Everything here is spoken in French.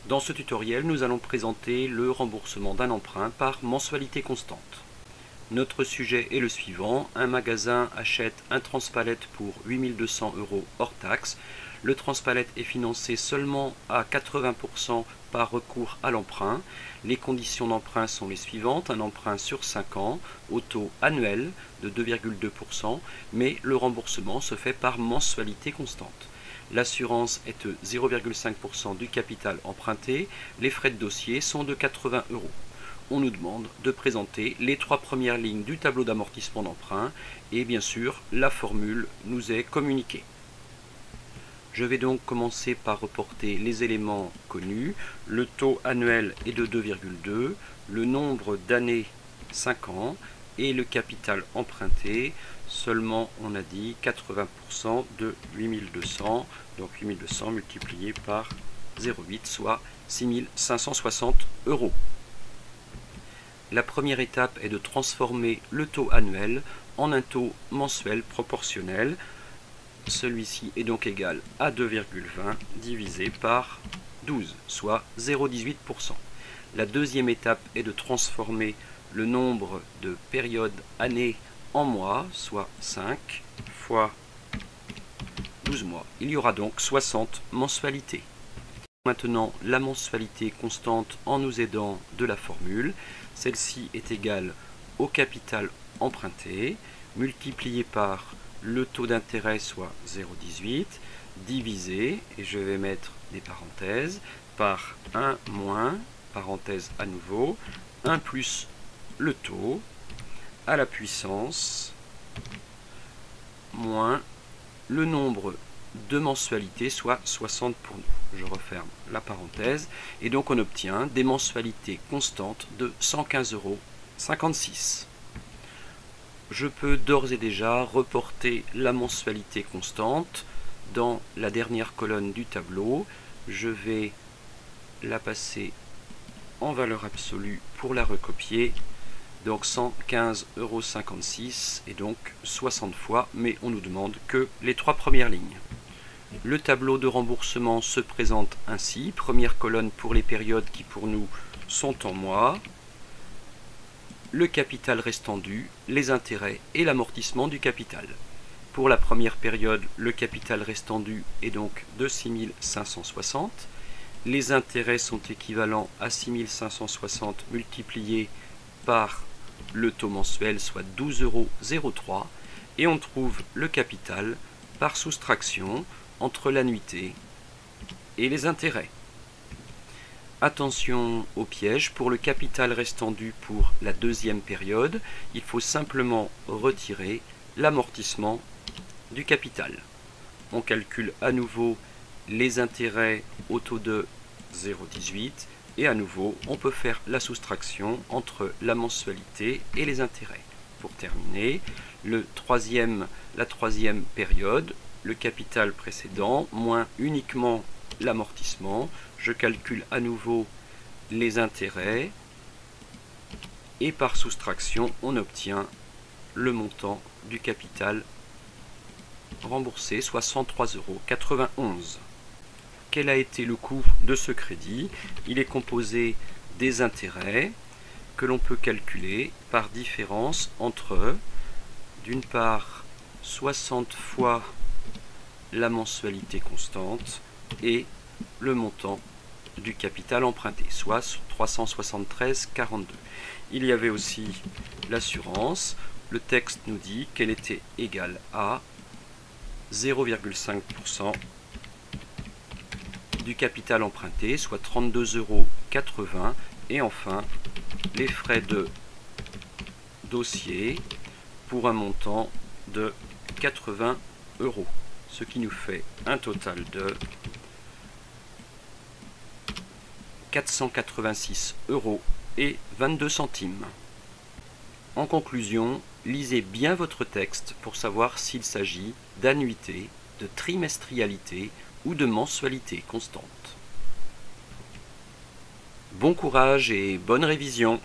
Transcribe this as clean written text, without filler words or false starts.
Dans ce tutoriel, nous allons présenter le remboursement d'un emprunt par mensualité constante. Notre sujet est le suivant. Un magasin achète un transpalette pour 8200 € hors taxe. Le transpalette est financé seulement à 80% par recours à l'emprunt. Les conditions d'emprunt sont les suivantes. Un emprunt sur 5 ans au taux annuel de 2,2%, mais le remboursement se fait par mensualité constante. L'assurance est de 0,5% du capital emprunté. Les frais de dossier sont de 80 €. On nous demande de présenter les 3 premières lignes du tableau d'amortissement d'emprunt et bien sûr la formule nous est communiquée. Je vais donc commencer par reporter les éléments connus. Le taux annuel est de 2,2, le nombre d'années 5 ans et le capital emprunté, seulement on a dit 80% de 8200, donc 8200 multiplié par 0,8 soit 6560 €. La première étape est de transformer le taux annuel en un taux mensuel proportionnel. Celui-ci est donc égal à 2,20 divisé par 12, soit 0,18%. La deuxième étape est de transformer le nombre de périodes années en mois, soit 5 fois 12 mois. Il y aura donc 60 mensualités. Maintenant, la mensualité constante en nous aidant de la formule. Celle-ci est égale au capital emprunté multiplié par le taux d'intérêt, soit 0,18, divisé, et je vais mettre des parenthèses, par 1 moins, parenthèse à nouveau, 1 plus le taux, à la puissance, moins le nombre de mensualités, soit 60 pour nous. Je referme la parenthèse, et donc on obtient des mensualités constantes de 115,56 €. Je peux d'ores et déjà reporter la mensualité constante dans la dernière colonne du tableau. Je vais la passer en valeur absolue pour la recopier. Donc 115,56 € et donc 60 fois, mais on nous demande que les 3 premières lignes. Le tableau de remboursement se présente ainsi. Première colonne pour les périodes qui pour nous sont en mois. Le capital restant dû, les intérêts et l'amortissement du capital. Pour la première période, le capital restant dû est donc de 6560. Les intérêts sont équivalents à 6560 multipliés par le taux mensuel, soit 12,03 €. Et on trouve le capital par soustraction entre l'annuité et les intérêts. Attention au piège, pour le capital restant dû pour la deuxième période, il faut simplement retirer l'amortissement du capital. On calcule à nouveau les intérêts au taux de 0,18 et à nouveau on peut faire la soustraction entre la mensualité et les intérêts. Pour terminer, la troisième période, le capital précédent moins uniquement l'amortissement. Je calcule à nouveau les intérêts et par soustraction on obtient le montant du capital remboursé, soit 103,91 €. Quel a été le coût de ce crédit? Il est composé des intérêts que l'on peut calculer par différence entre, d'une part, 60 fois la mensualité constante et le montant du capital emprunté, soit 373,42 €. Il y avait aussi l'assurance. Le texte nous dit qu'elle était égale à 0,5% du capital emprunté, soit 32,80 €. Et enfin, les frais de dossier pour un montant de 80 €, ce qui nous fait un total de 486,22 €. En conclusion, lisez bien votre texte pour savoir s'il s'agit d'annuité, de trimestrialité ou de mensualité constante. Bon courage et bonne révision!